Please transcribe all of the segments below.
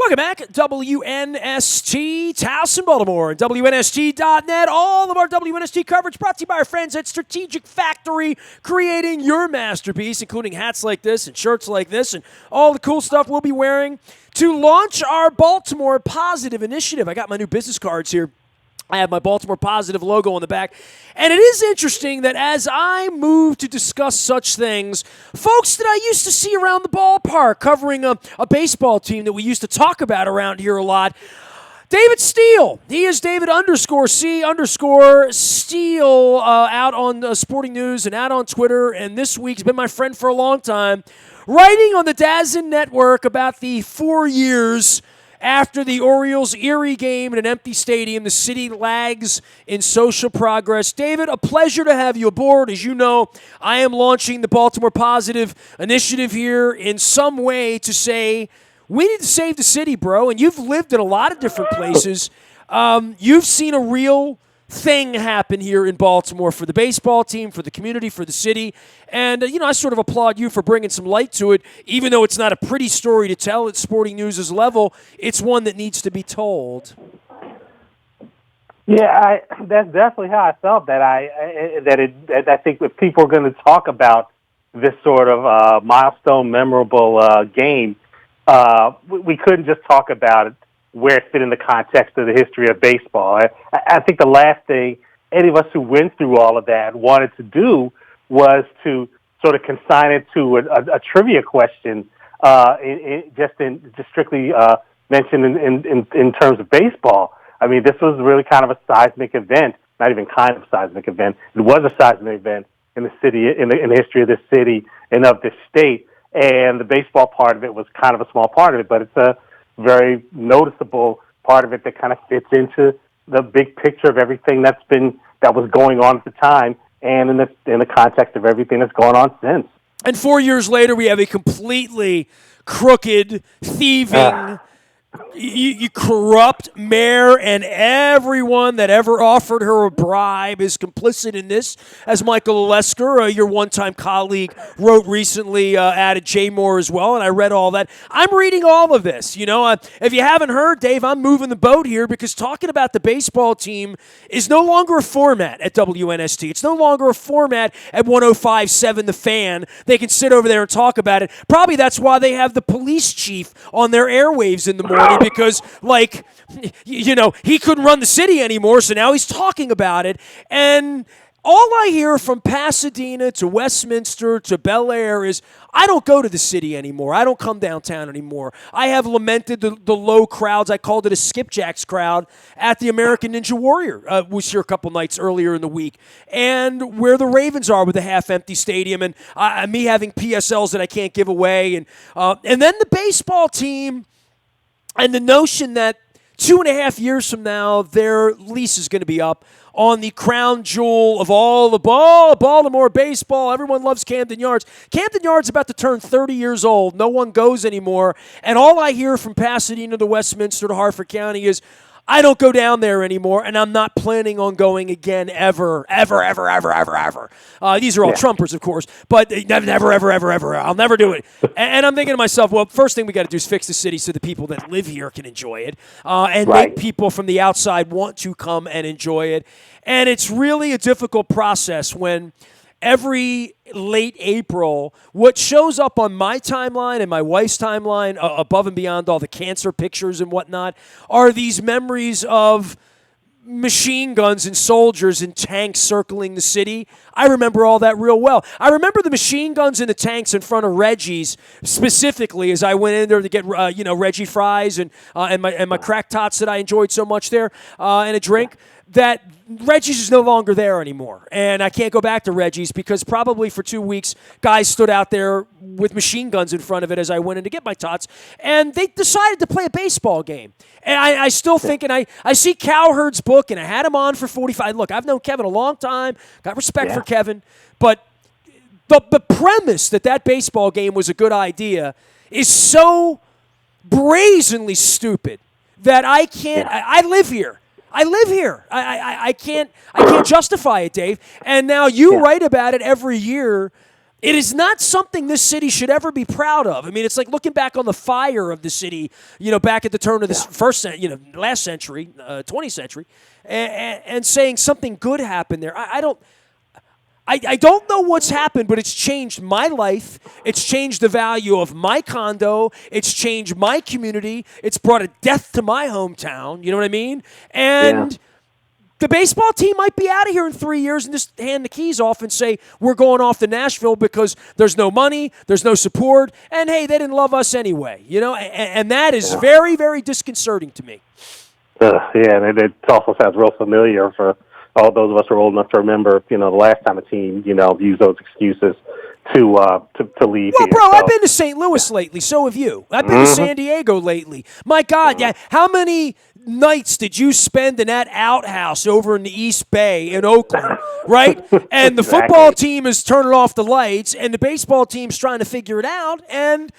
Welcome back, WNST Towson, Baltimore, and WNST.net. All of our WNST coverage brought to you by our friends at Strategic Factory, creating your masterpiece, including hats like this and shirts like this and all the cool stuff we'll be wearing to launch our Baltimore Positive Initiative. I got my new business cards here. I have my Baltimore Positive logo on the back. And it is interesting that as I move to discuss such things, folks that I used to see around the ballpark covering a baseball team that we used to talk about around here a lot, David Steele. He is David _C_Steele out on Sporting News and out on Twitter. And this week's been my friend for a long time, writing on the DAZN network about the 4 years after the Orioles' eerie game in an empty stadium. The city lags in social progress. David, a pleasure to have you aboard. As you know, I am launching the Baltimore Positive Initiative here in some way to say, we need to save the city, bro. And you've lived in a lot of different places. You've seen a real thing happen here in Baltimore for the baseball team, for the community, for the city. And, I sort of applaud you for bringing some light to it. Even though it's not a pretty story to tell at Sporting News' level, it's one that needs to be told. Yeah, that's definitely how I felt. I think if people are going to talk about this sort of milestone, memorable game, we couldn't just talk about it where it fit in the context of the history of baseball. I think the last thing any of us who went through all of that wanted to do was to sort of consign it to a trivia question, just strictly mentioned in terms of baseball. I mean, this was really kind of a seismic event, not even kind of a seismic event. It was a seismic event in the city, in the history of this city and of this state. And the baseball part of it was kind of a small part of it, but it's a very noticeable part of it that kind of fits into the big picture of everything that was going on at the time, and in the context of everything that's going on since. And 4 years later, we have a completely crooked, thieving, you corrupt mayor, and everyone that ever offered her a bribe is complicit in this. As Michael Olesker, your one-time colleague, wrote recently, added Jay Moore as well, and I read all that. I'm reading all of this. If you haven't heard, Dave, I'm moving the boat here because talking about the baseball team is no longer a format at WNST. It's no longer a format at 105.7 The Fan. They can sit over there and talk about it. Probably that's why they have the police chief on their airwaves in the morning. Because, he couldn't run the city anymore, so now he's talking about it. And all I hear from Pasadena to Westminster to Bel Air is, I don't go to the city anymore. I don't come downtown anymore. I have lamented the low crowds. I called it a skipjacks crowd at the American Ninja Warrior. Was here a couple nights earlier in the week. And where the Ravens are with a half-empty stadium, and me having PSLs that I can't give away. And then the baseball team, and the notion that 2.5 years from now, their lease is going to be up on the crown jewel of all the Baltimore baseball. Everyone loves Camden Yards. Camden Yards about to turn 30 years old. No one goes anymore. And all I hear from Pasadena to Westminster to Harford County is, I don't go down there anymore, and I'm not planning on going again ever. These are all Trumpers, of course, but never, ever. I'll never do it. And I'm thinking to myself, well, first thing we got to do is fix the city so the people that live here can enjoy it, and make people from the outside want to come and enjoy it. And it's really a difficult process when every late April, what shows up on my timeline and my wife's timeline, above and beyond all the cancer pictures and whatnot, are these memories of machine guns and soldiers and tanks circling the city. I remember all that real well. I remember the machine guns and the tanks in front of Reggie's specifically as I went in there to get Reggie fries and my crack tots that I enjoyed so much there and a drink. That Reggie's is no longer there anymore. And I can't go back to Reggie's because probably for 2 weeks, guys stood out there with machine guns in front of it as I went in to get my tots. And they decided to play a baseball game. And I still think, and I see Cowherd's book, and I had him on for 45. Look, I've known Kevin a long time, got respect for Kevin. But the premise that baseball game was a good idea is so brazenly stupid that I can't, I live here. I can't justify it, Dave. And now you write about it every year It is not something this city should ever be proud of. I mean, it's like looking back on the fire of the city, back at the turn of the last century, 20th century, and saying something good happened there. I don't know what's happened, but it's changed my life. It's changed the value of my condo. It's changed my community. It's brought a death to my hometown. You know what I mean? And the baseball team might be out of here in 3 years and just hand the keys off and say, we're going off to Nashville because there's no money, there's no support, and hey, they didn't love us anyway. And that is very, very disconcerting to me. And it also sounds real familiar for all those of us who are old enough to remember, the last time a team, used those excuses to leave. Well, bro, I've been to St. Louis lately. So have you. I've been to San Diego lately. My God, how many nights did you spend in that outhouse over in the East Bay in Oakland, right? And the football team is turning off the lights, and the baseball team's trying to figure it out, and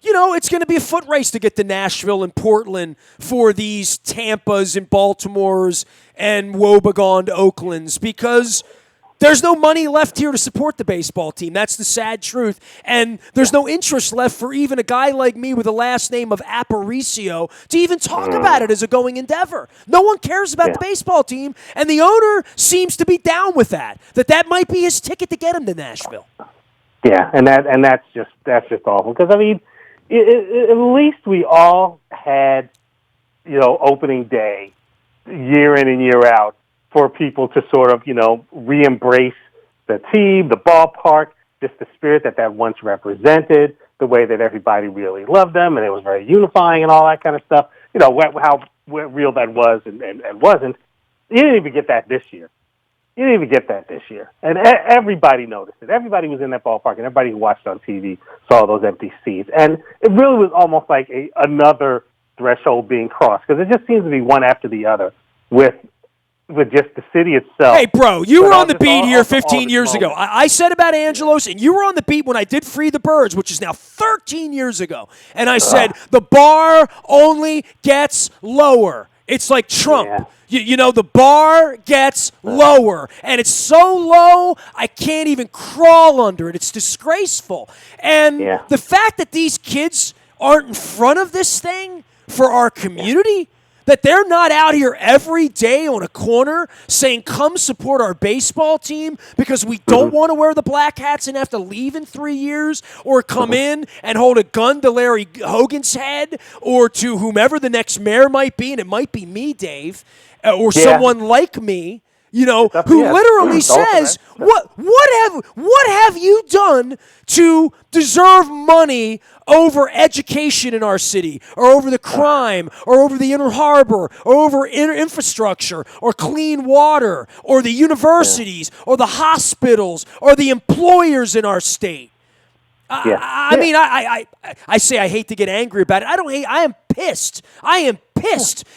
it's going to be a foot race to get to Nashville and Portland for these Tampas and Baltimores and woebegone Oaklands because there's no money left here to support the baseball team. That's the sad truth. And there's no interest left for even a guy like me with the last name of Aparicio to even talk about it as a going endeavor. No one cares about the baseball team, and the owner seems to be down with that might be his ticket to get him to Nashville. Yeah, and that's just awful because, I mean, at least we all had, opening day, year in and year out, for people to sort of, re-embrace the team, the ballpark, just the spirit that once represented, the way that everybody really loved them, and it was very unifying and all that kind of stuff. How real that was and wasn't. You didn't even get that this year. And everybody noticed it. Everybody was in that ballpark, and everybody who watched on TV saw those empty seats. And it really was almost like another threshold being crossed, because it just seems to be one after the other with just the city itself. Hey, bro, you were on the beat here 15 years ago. I said about Angelos, and you were on the beat when I did Free the Birds, which is now 13 years ago. And I said, the bar only gets lower. It's like Trump. Yeah. The bar gets lower, and it's so low, I can't even crawl under it. It's disgraceful. And the fact that these kids aren't in front of this thing for our community, that they're not out here every day on a corner saying, come support our baseball team because we don't want to wear the black hats and have to leave in 3 years, or come in and hold a gun to Larry Hogan's head or to whomever the next mayor might be, and it might be me, Dave, or someone like me, who literally says, what have you done to deserve money over education in our city, or over the crime, or over the Inner Harbor, or over infrastructure, or clean water, or the universities, or the hospitals, or the employers in our state? I mean, I say I hate to get angry about it. I am pissed.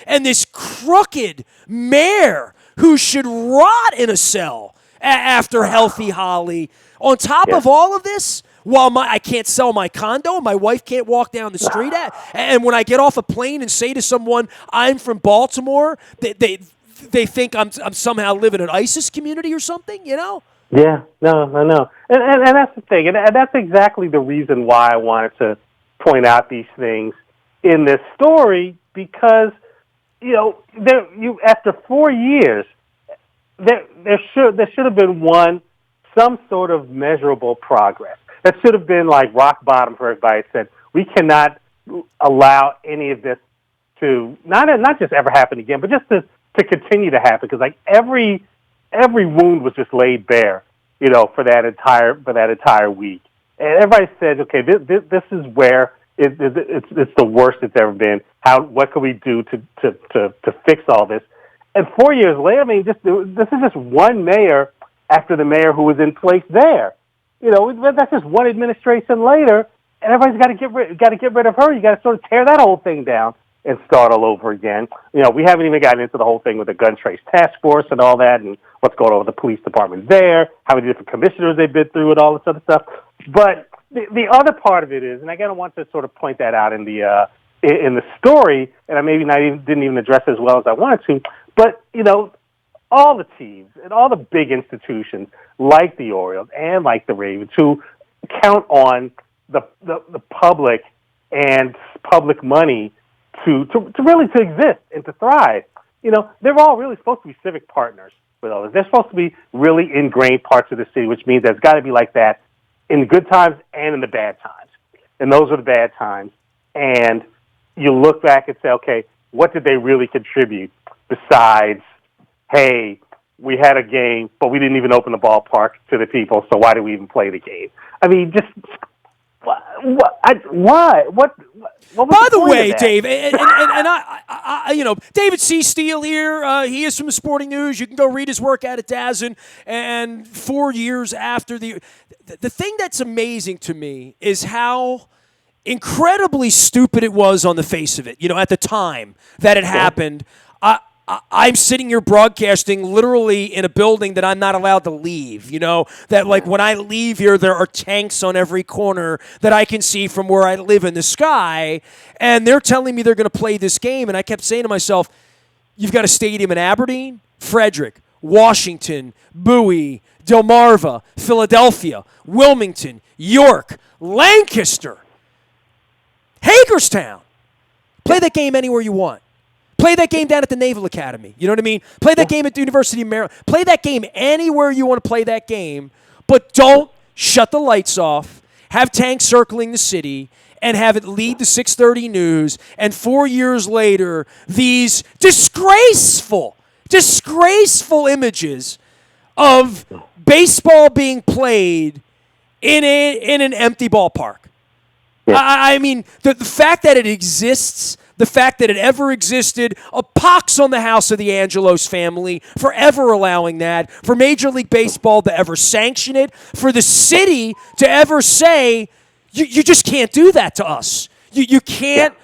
And this crooked mayor who should rot in a cell after Healthy Holly, on top of all of this, while I can't sell my condo and my wife can't walk down the street and when I get off a plane and say to someone, I'm from Baltimore, they think I'm somehow living in an ISIS community or something, Yeah, no. And that's the thing. And that's exactly the reason why I wanted to point out these things in this story, because, after 4 years, there should have been some sort of measurable progress. That should have been like rock bottom for everybody. It said, we cannot allow any of this to not just ever happen again, but just to continue to happen, because like every wound was just laid bare, for that entire week. And everybody said, okay, this is where it's the worst it's ever been. What can we do to fix all this? And 4 years later, I mean, this is just one mayor after the mayor who was in place there. That's just one administration later, and everybody's got to get rid of her. You got to sort of tear that whole thing down and start all over again. We haven't even gotten into the whole thing with the gun trace task force and all that, and what's going on with the police department there, how many different commissioners they've been through, and all this other stuff. But the other part of it is, and I kind of want to sort of point that out in the story, and I maybe didn't even address it as well as I wanted to. But all the teams and all the big institutions like the Orioles and like the Ravens, who count on the public and public money to really to exist and to thrive. They're all really supposed to be civic partners with others. They're supposed to be really ingrained parts of the city, which means it's got to be like that in the good times and in the bad times. And those are the bad times. And you look back and say, okay, what did they really contribute besides, hey, we had a game, but we didn't even open the ballpark to the people, so why did we even play the game? I mean, just why? What was By the point way, of that? Dave, and I, David C. Steele here, he is from the Sporting News. You can go read his work out at DAZN. And 4 years after the thing that's amazing to me is how incredibly stupid it was on the face of it. At the time that it happened, I'm sitting here broadcasting literally in a building that I'm not allowed to leave. That like when I leave here, there are tanks on every corner that I can see from where I live in the sky. And they're telling me they're going to play this game. And I kept saying to myself, you've got a stadium in Aberdeen, Frederick, Washington, Bowie, Delmarva, Philadelphia, Wilmington, York, Lancaster, Hagerstown. Play that game anywhere you want. Play that game down at the Naval Academy. You know what I mean? Play that game at the University of Maryland. Play that game anywhere you want to play that game, but don't shut the lights off, have tanks circling the city, and have it lead the 6:30 news. And 4 years later, these disgraceful images of baseball being played in an empty ballpark. Yeah. I mean, the fact that it exists, the fact that it ever existed, a pox on the house of the Angelos family for ever allowing that, for Major League Baseball to ever sanction it, for the city to ever say, you just can't do that to us. You can't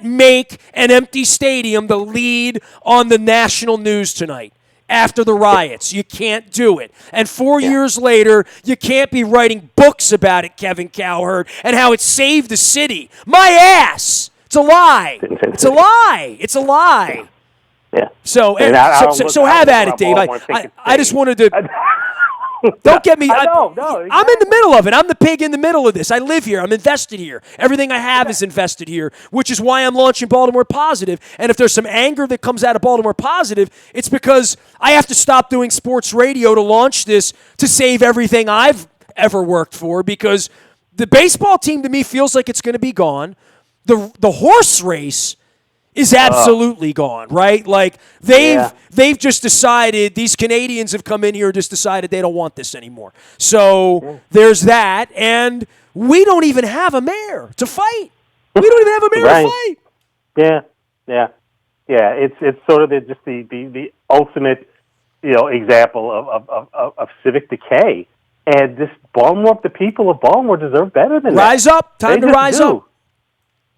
make an empty stadium the lead on the national news tonight. After the riots. You can't do it. And 4 years later, you can't be writing books about it, Kevin Cowherd, and how it saved the city. My ass! It's a lie. It's a lie. It's a lie. Yeah. So have at it, Dave. I just wanted to... Don't get me... No, exactly. I'm in the middle of it. I'm the pig in the middle of this. I live here. I'm invested here. Everything I have is invested here, which is why I'm launching Baltimore Positive. And if there's some anger that comes out of Baltimore Positive, it's because I have to stop doing sports radio to launch this to save everything I've ever worked for, because the baseball team to me feels like it's going to be gone. The horse race is absolutely gone, right? Like they've just decided, these Canadians have come in here and just decided they don't want this anymore. So there's that, and we don't even have a mayor to fight. We don't even have a mayor to fight. Yeah. It's sort of just the ultimate, example of civic decay. And this Baltimore, the people of Baltimore deserve better than that. Rise up. Time to rise up.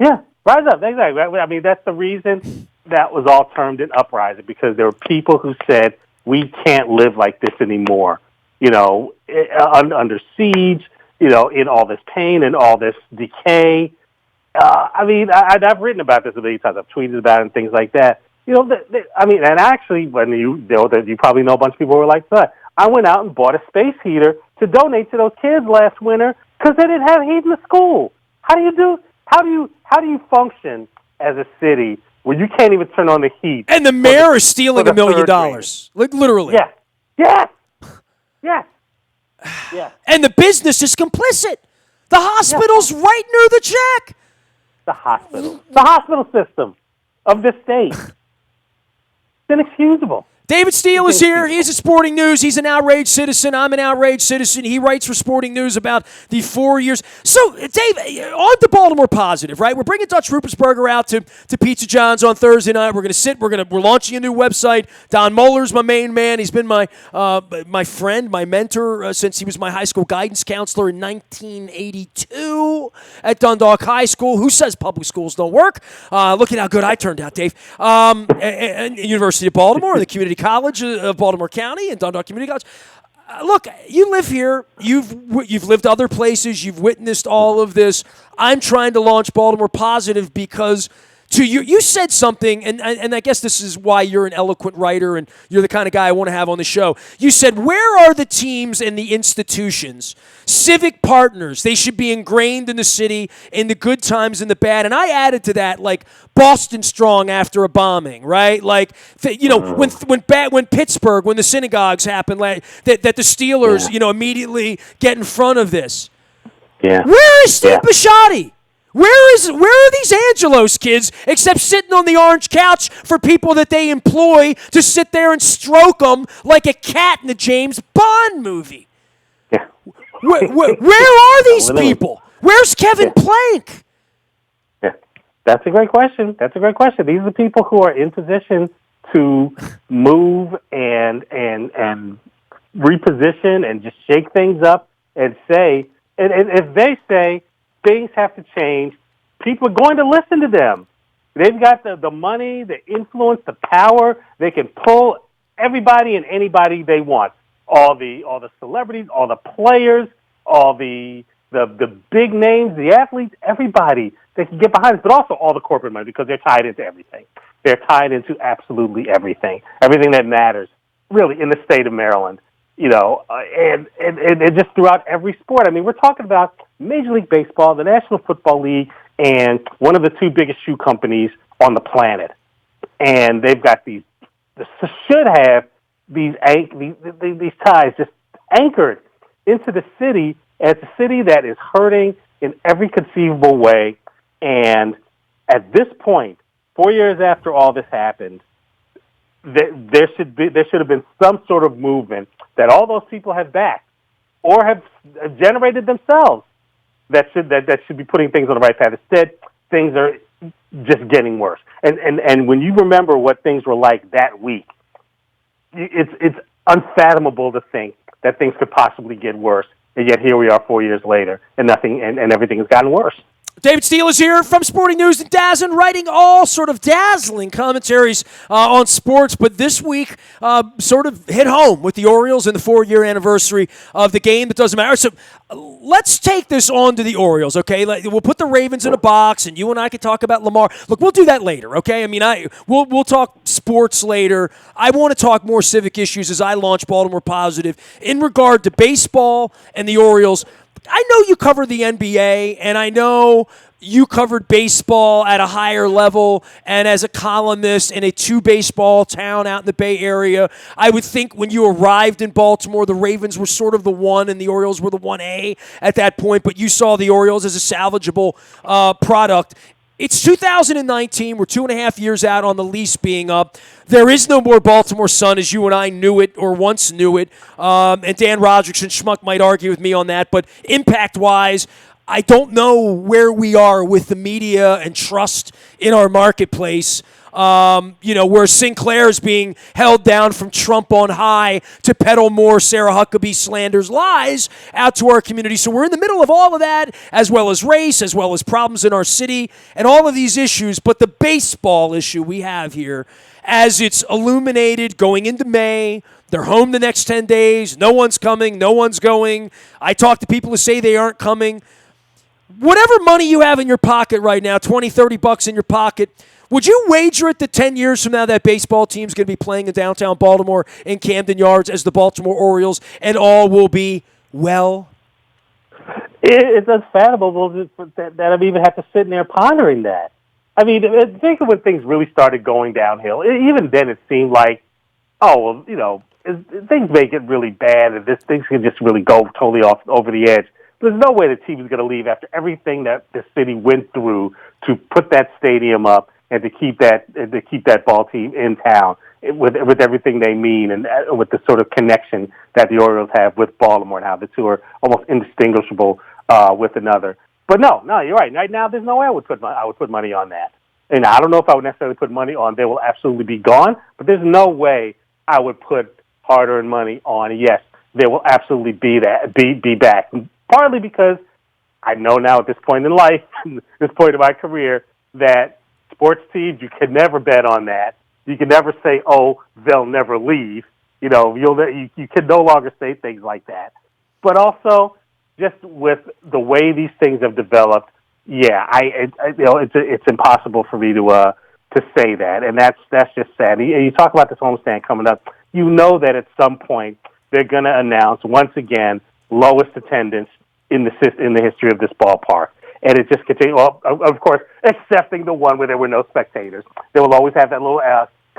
Yeah. Rise up, exactly. I mean, that's the reason that was all termed an uprising, because there were people who said, we can't live like this anymore, under siege, in all this pain and all this decay. I mean, I've written about this a million times. I've tweeted about it and things like that. And actually, when you probably know a bunch of people who were like that. I went out and bought a space heater to donate to those kids last winter because they didn't have heat in the school. How do you function as a city where you can't even turn on the heat? And the mayor is stealing $1 million. Like, literally. Yeah. And the business is complicit. The hospital's right near the check. The hospital system of this state. It's inexcusable. David Steele is here. He's at Sporting News. He's an outraged citizen. I'm an outraged citizen. He writes for Sporting News about the 4 years. So, Dave, on to Baltimore Positive, right? We're bringing Dutch Rupertsberger out to Pizza John's on Thursday night. We're going to sit. We're launching a new website. Don Muller's my main man. He's been my friend, my mentor since he was my high school guidance counselor in 1982 at Dundalk High School. Who says public schools don't work? Look at how good I turned out, Dave. And University of Baltimore and the Community College of Baltimore County and Dundalk Community College. Look, you live here. You've lived other places. You've witnessed all of this. I'm trying to launch Baltimore Positive because to you. You said something, and I guess this is why you're an eloquent writer and you're the kind of guy I want to have on the show. You said, where are the teams and the institutions, civic partners? They should be ingrained in the city in the good times and the bad. And I added to that, like Boston Strong after a bombing, right? Like, when Pittsburgh, when the synagogues happened, like that the Steelers, immediately get in front of this. Yeah. Where is Steve Bisciotti? Where are these Angelos kids except sitting on the orange couch for people that they employ to sit there and stroke them like a cat in the James Bond movie? Yeah. Where are these people? Where's Kevin Plank? Yeah, that's a great question. These are the people who are in position to move and reposition and just shake things up and say, and if they say things have to change, people are going to listen to them. They've got the money, the influence, the power. They can pull everybody and anybody they want. All the celebrities, all the players, all the big names, the athletes, everybody. They can get behind it, but also all the corporate money because they're tied into everything. They're tied into absolutely everything that matters, really, in the state of Maryland. And just throughout every sport. I mean, we're talking about Major League Baseball, the National Football League, and one of the two biggest shoe companies on the planet. And they've got these ties just anchored into the city as a city that is hurting in every conceivable way. And at this point, 4 years after all this happened, there should have been some sort of movement that all those people have backed or have generated themselves that should be putting things on the right path. Instead, things are just getting worse. And when you remember what things were like that week, it's unfathomable to think that things could possibly get worse. And yet here we are 4 years later, and everything has gotten worse. David Steele is here from Sporting News and Dazzin, writing all sort of dazzling commentaries on sports. But this week sort of hit home with the Orioles and the 4-year anniversary of the game that doesn't matter. So let's take this on to the Orioles, okay? We'll put the Ravens in a box, and you and I can talk about Lamar. Look, we'll do that later, okay? I mean, we'll talk sports later. I want to talk more civic issues as I launch Baltimore Positive in regard to baseball and the Orioles. I know you cover the NBA, and I know you covered baseball at a higher level and as a columnist in a two-baseball town out in the Bay Area. I would think when you arrived in Baltimore, the Ravens were sort of the 1 and the Orioles were the 1A at that point, but you saw the Orioles as a salvageable product. It's 2019. We're 2.5 years out on the lease being up. There is no more Baltimore Sun as you and I knew it or once knew it. And Dan Roderickson, Schmuck, might argue with me on that. But impact-wise, I don't know where we are with the media and trust in our marketplace. Where Sinclair's being held down from Trump on high to peddle more Sarah Huckabee slanders lies out to our community. So we're in the middle of all of that, as well as race, as well as problems in our city, and all of these issues. But the baseball issue we have here, as it's illuminated going into May, they're home the next 10 days. No one's coming. No one's going. I talk to people who say they aren't coming. Whatever money you have in your pocket right now, $20, $30 in your pocket, would you wager it that 10 years from now that baseball team's going to be playing in downtown Baltimore in Camden Yards as the Baltimore Orioles and all will be well? It's unfathomable that I've even had to sit in there pondering that. I mean, think of when things really started going downhill. Even then it seemed like, things may get really bad and things can just really go totally off over the edge. There's no way the team is going to leave after everything that the city went through to put that stadium up and to keep that ball team in town with everything they mean and with the sort of connection that the Orioles have with Baltimore and how the two are almost indistinguishable with another. But no, you're right. Right now, there's no way I would put money on that. And I don't know if I would necessarily put money on they will absolutely be gone, but there's no way I would put hard-earned money on yes, they will absolutely be back. Partly because I know now at this point in life, this point in my career, that sports teams, you can never bet on that. You can never say, oh, they'll never leave. You can no longer say things like that. But also, just with the way these things have developed, Yeah, it's impossible for me to say that, and that's just sad. You talk about this homestand coming up. You know that at some point they're going to announce once again lowest attendance in the history of this ballpark, and it just continues. Well, of course, excepting the one where there were no spectators, they will always have that little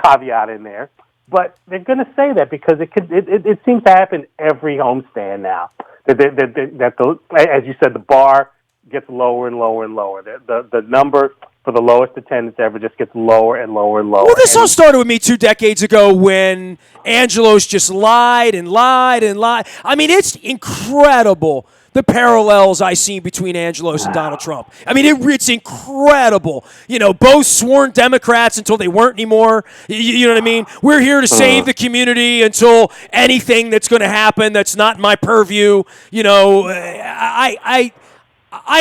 caveat in there. But they're going to say that because it seems to happen every homestand now. That as you said, the bar gets lower and lower and lower. The number for the lowest attendance ever just gets lower and lower and lower. Well, this all started with me 2 decades ago when Angelos just lied and lied and lied. I mean, it's incredible the parallels I see between Angelos and Donald Trump. I mean, it's incredible. Both sworn Democrats until they weren't anymore. You know what I mean? We're here to save the community until anything that's going to happen that's not in my purview. I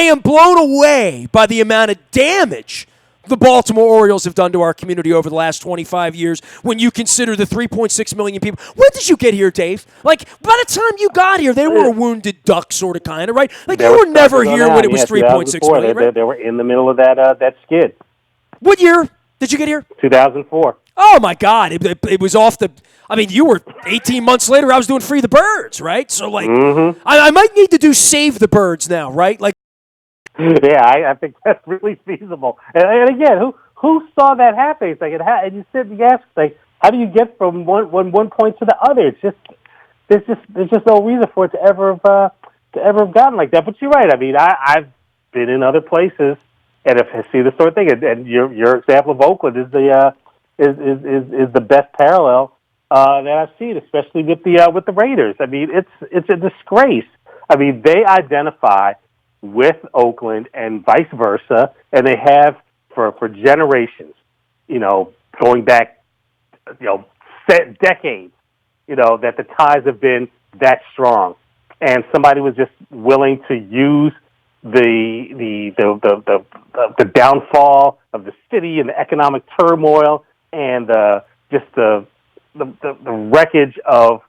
am blown away by the amount of damage the Baltimore Orioles have done to our community over the last 25 years when you consider the 3.6 million people. When did you get here, Dave? Like, by the time you got here, they were a wounded duck sort of kind of, right? Like, you were never here when it was 3.6 million, right? They were in the middle of that skid. What year did you get here? 2004. Oh, my God. It was off the... I mean, you were 18 months later, I was doing Free the Birds, right? So, like, I might need to do Save the Birds now, right? Like, yeah, I think that's really feasible. And again, who saw that happen? It's like and you sit and you ask, like, how do you get from one point to the other? It's just there's just no reason for it to ever have gotten like that. But you're right. I mean, I've been in other places and have seen the sort of thing. And your example of Oakland is the best parallel that I've seen, especially with the Raiders. I mean, it's a disgrace. I mean, they identify with Oakland and vice versa, and they have for generations, going back, decades, that the ties have been that strong. And somebody was just willing to use the downfall of the city and the economic turmoil and the wreckage of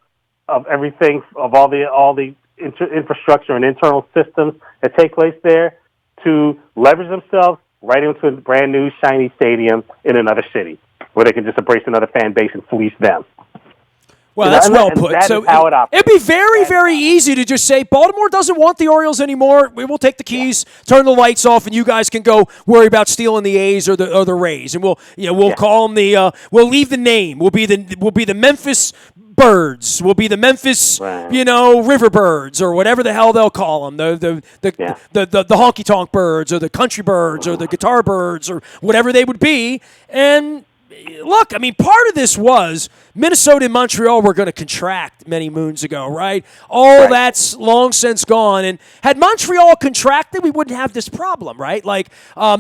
everything, of all the infrastructure and internal systems that take place there to leverage themselves right into a brand new shiny stadium in another city where they can just embrace another fan base and fleece them. Well, that's well put. That so is how it operates. It'd be very, very easy to just say Baltimore doesn't want the Orioles anymore. We will take the keys, turn the lights off, and you guys can go worry about stealing the A's or the Rays. And we'll call them we'll leave the name. We'll be the Memphis Birds. We'll be the Memphis, River Birds or whatever the hell they'll call them. The honky tonk birds or the country birds or the guitar birds or whatever they would be. And look, I mean, part of this was Minnesota and Montreal were going to contract many moons ago, right? That's long since gone. And had Montreal contracted, we wouldn't have this problem, right? Like,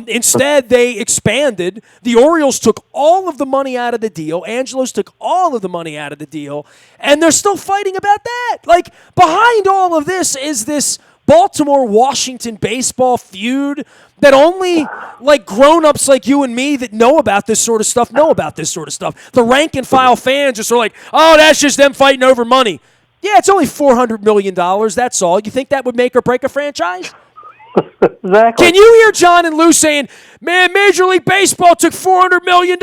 instead, they expanded. The Orioles took all of the money out of the deal. Angelos took all of the money out of the deal. And they're still fighting about that. Like, behind all of this is this Baltimore-Washington baseball feud that only like grown-ups like you and me that know about this sort of stuff know about this sort of stuff. The rank-and-file fans just are like, oh, that's just them fighting over money. Yeah, it's only $400 million, that's all. You think that would make or break a franchise? Exactly. Can you hear John and Lou saying, man, Major League Baseball took $400 million,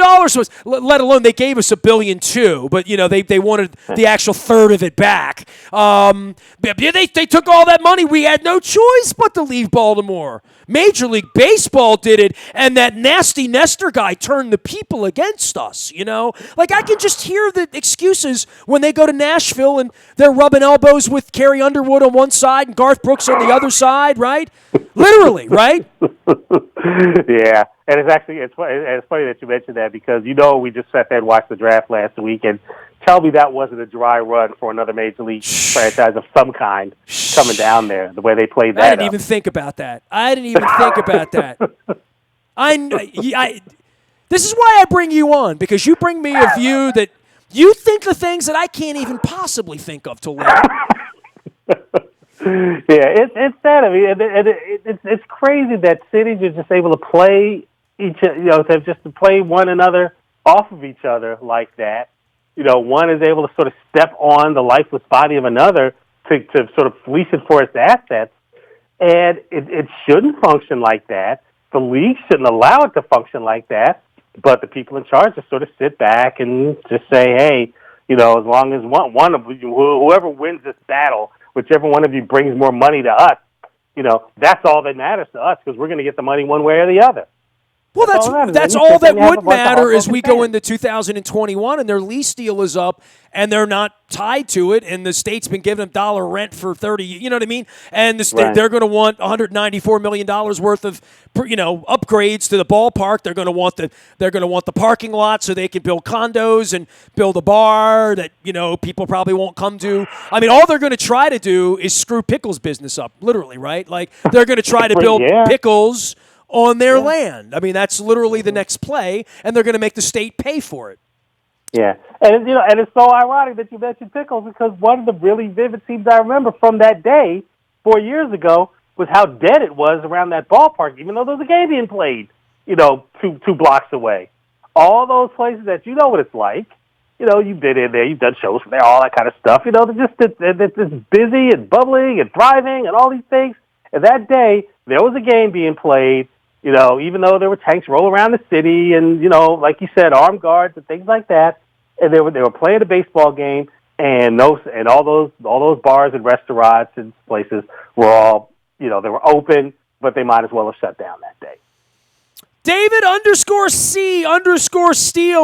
let alone they gave us $1 billion too, but they wanted the actual third of it back. They took all that money. We had no choice but to leave Baltimore. Major League Baseball did it, and that nasty Nestor guy turned the people against us, Like, I can just hear the excuses when they go to Nashville and they're rubbing elbows with Carrie Underwood on one side and Garth Brooks on the other side, right? Literally, right? Yeah, and it's funny that you mentioned that because we just sat there and watched the draft last week, and tell me that wasn't a dry run for another major league franchise of some kind coming down there. The way they played that, I didn't even think about that. This is why I bring you on, because you bring me a view that you think the things that I can't even possibly think of till later. Yeah, it's sad. I mean, it's crazy that cities are just able to play to play one another off of each other like that. One is able to sort of step on the lifeless body of another to sort of fleece it for its assets. And it shouldn't function like that. The league shouldn't allow it to function like that. But the people in charge just sort of sit back and just say, hey, as long as one of you, whoever wins this battle, whichever one of you brings more money to us, that's all that matters to us because we're going to get the money one way or the other. Well, that's all that would matter as we go into 2021 and their lease deal is up and they're not tied to it and the state's been giving them dollar rent for 30, you know what I mean? And they're going to want $194 million worth of upgrades to the ballpark. They're going to want the parking lot so they can build condos and build a bar that people probably won't come to. I mean, all they're going to try to do is screw Pickles' business up, literally, right? Like they're going to try to build Pickles on their land. I mean, that's literally the next play, and they're going to make the state pay for it. Yeah, and it's so ironic that you mentioned Pickles because one of the really vivid scenes I remember from that day 4 years ago was how dead it was around that ballpark, even though there was a game being played, two blocks away. All those places that you know what it's like. You've been in there, you've done shows from there, all that kind of stuff. They're just busy and bubbling and thriving and all these things. And that day, there was a game being played. Even though there were tanks rolling around the city and, like you said, armed guards and things like that, and they were playing a baseball game, and all those bars and restaurants and places were all, they were open, but they might as well have shut down that day. David _C_Steele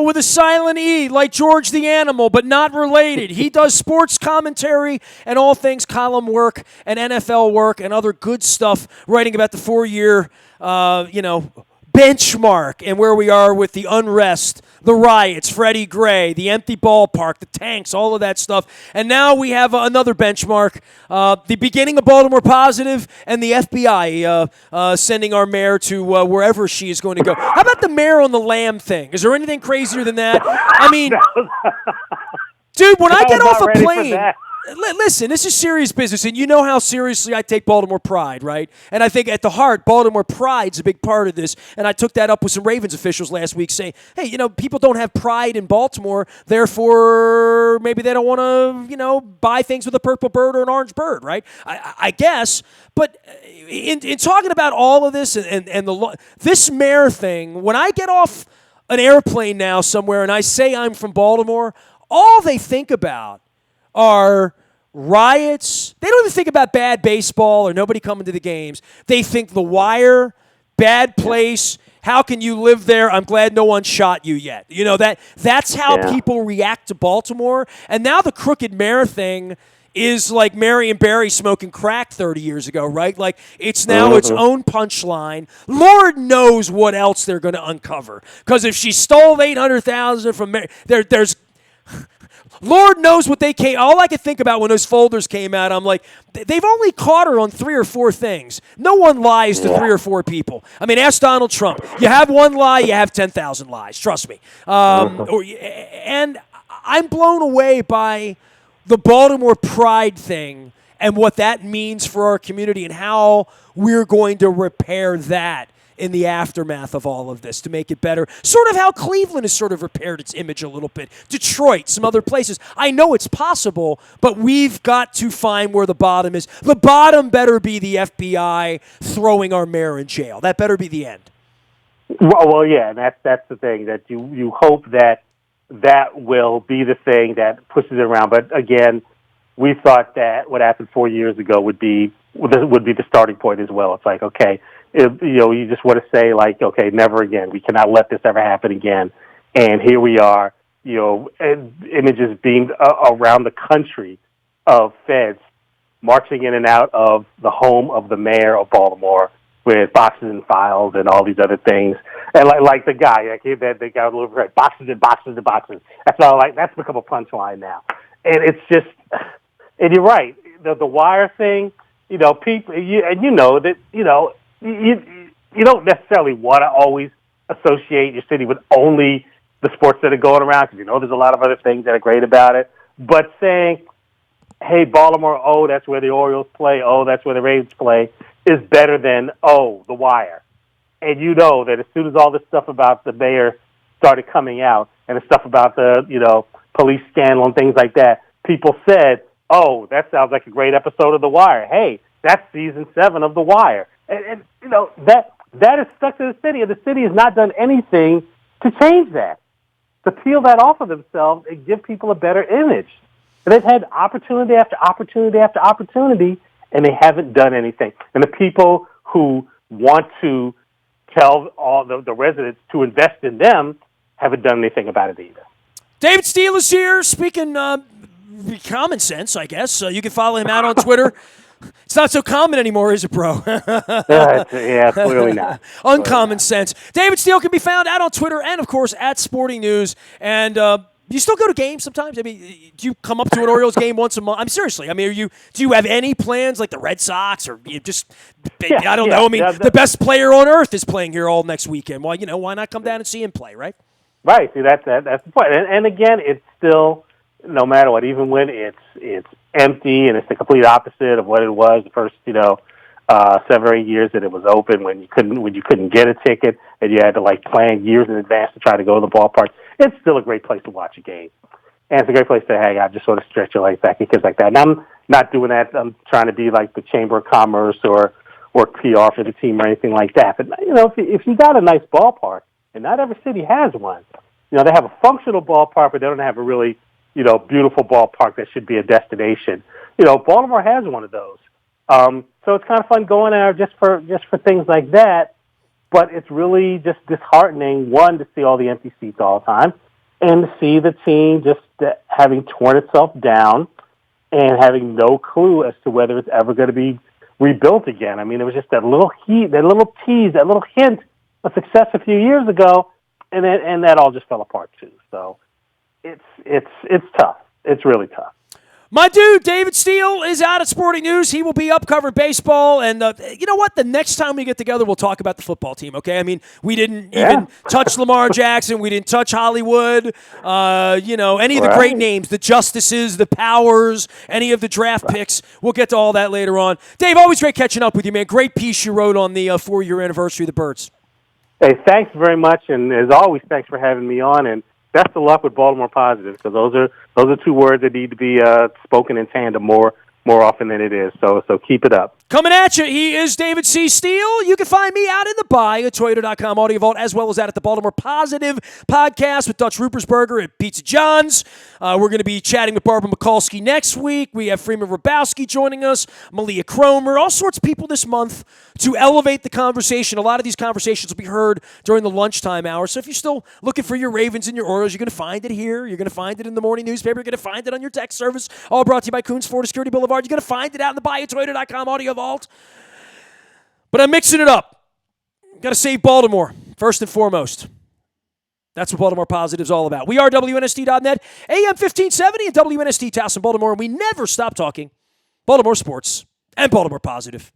with a silent E, like George the Animal, but not related. He does sports commentary and all things column work and NFL work and other good stuff, writing about the 4-year, benchmark and where we are with the unrest, the riots, Freddie Gray, the empty ballpark, the tanks, all of that stuff. And now we have another benchmark, the beginning of Baltimore Positive and the FBI sending our mayor to wherever she is going to go. How about the mayor on the lamb thing? Is there anything crazier than that? I mean, dude, when I get off a plane... Listen, this is serious business, and you know how seriously I take Baltimore pride, right? And I think at the heart, Baltimore pride's a big part of this, and I took that up with some Ravens officials last week saying, hey, people don't have pride in Baltimore, therefore maybe they don't want to, buy things with a purple bird or an orange bird, right? I guess, but in talking about all of this and this mayor thing, when I get off an airplane now somewhere and I say I'm from Baltimore, all they think about are riots. They don't even think about bad baseball or nobody coming to the games. They think The Wire, bad place, how can you live there? I'm glad no one shot you yet. That's how people react to Baltimore. And now the crooked mayor thing is like Marion Barry smoking crack 30 years ago, right? Like it's now its own punchline. Lord knows what else they're going to uncover. Because if she stole $800,000 from there's Lord knows what they came. All I could think about when those folders came out, I'm like, they've only caught her on 3 or 4 things. No one lies to 3 or 4 people. I mean, ask Donald Trump. You have one lie, you have 10,000 lies. Trust me. And I'm blown away by the Baltimore pride thing and what that means for our community and how we're going to repair that in the aftermath of all of this to make it better. Sort of how Cleveland has sort of repaired its image a little bit. Detroit, some other places. I know it's possible, but we've got to find where the bottom is. The bottom better be the FBI throwing our mayor in jail. That better be the end. Well, yeah, and that's the thing, that you hope that will be the thing that pushes it around. But again, we thought that what happened 4 years ago would be the starting point as well. It's like, okay, you just want to say, like, okay, never again. We cannot let this ever happen again. And here we are, and images being around the country of feds marching in and out of the home of the mayor of Baltimore with boxes and files and all these other things. And like the guy, they got a little bit boxes and boxes and boxes. That's become a punchline now. And it's just, and you're right, the Wire thing, people, you don't necessarily want to always associate your city with only the sports that are going around because there's a lot of other things that are great about it. But saying, hey, Baltimore, that's where the Orioles play, that's where the Ravens play, is better than, The Wire. And that as soon as all this stuff about the mayor started coming out and the stuff about the, police scandal and things like that, people said, that sounds like a great episode of The Wire. Hey, That's season 7 of The Wire. And that is stuck to the city, and the city has not done anything to change that, to peel that off of themselves and give people a better image. And they've had opportunity after opportunity after opportunity, and they haven't done anything. And the people who want to tell all the residents to invest in them haven't done anything about it either. David Steele is here, speaking common sense, I guess. You can follow him out on Twitter. It's not so common anymore, is it, bro? Clearly not. Uncommon sense. David Steele can be found out on Twitter and, of course, at Sporting News. And you still go to games sometimes? I mean, do you come up to an Orioles game once a month? I'm seriously. I mean, do you have any plans like the Red Sox or you just? I don't know. I mean, the best player on earth is playing here all next weekend. Well, why not come down and see him play, right? Right. See, that's the point. And again, it's still, no matter what, even when it's empty and it's the complete opposite of what it was the first 7 or 8 years that it was open, when you couldn't get a ticket and you had to plan years in advance to try to go to the ballpark. It's still a great place to watch a game, and it's a great place to hang out, just sort of stretch your legs back and things like that. And I'm not doing that. I'm trying to be like the Chamber of Commerce or PR for the team or anything like that. But if you got a nice ballpark, and not every city has one, they have a functional ballpark, but they don't have a really beautiful ballpark that should be a destination. Baltimore has one of those. So it's kind of fun going there just for things like that. But it's really just disheartening, one, to see all the empty seats all the time, and to see the team just having torn itself down and having no clue as to whether it's ever going to be rebuilt again. I mean, it was just that little tease, that little hint of success a few years ago, and that all just fell apart too. So it's tough. It's really tough. My dude, David Steele, is out at Sporting News. He will be up covering baseball. And you know what? The next time we get together, we'll talk about the football team, okay? I mean, we didn't even touch Lamar Jackson. We didn't touch Hollywood. Any of the great names, the Justices, the Powers, any of the draft picks. We'll get to all that later on. Dave, always great catching up with you, man. Great piece you wrote on the 4-year anniversary of the Birds. Hey, thanks very much. And as always, thanks for having me on. And best of luck with Baltimore Positive, because those are 2 words that need to be spoken in tandem more often than it is. So keep it up. Coming at you, he is David C. Steele. You can find me out in the Bay at Toyota.com Audio Vault, as well as out at the Baltimore Positive podcast with Dutch Rupersberger at Pizza John's. We're going to be chatting with Barbara Mikulski next week. We have Freeman Rabowski joining us, Malia Cromer, all sorts of people this month to elevate the conversation. A lot of these conversations will be heard during the lunchtime hour. So if you're still looking for your Ravens and your Orioles, you're going to find it here. You're going to find it in the morning newspaper. You're going to find it on your text service. All brought to you by Coons Florida Security Boulevard. You're going to find it out in the Bay at Toyota.com Audio Vault. But I'm mixing it up. Got to save Baltimore, first and foremost. That's what Baltimore Positive is all about. We are WNST.net, AM 1570 and WNST Towson, Baltimore, and we never stop talking Baltimore sports and Baltimore Positive.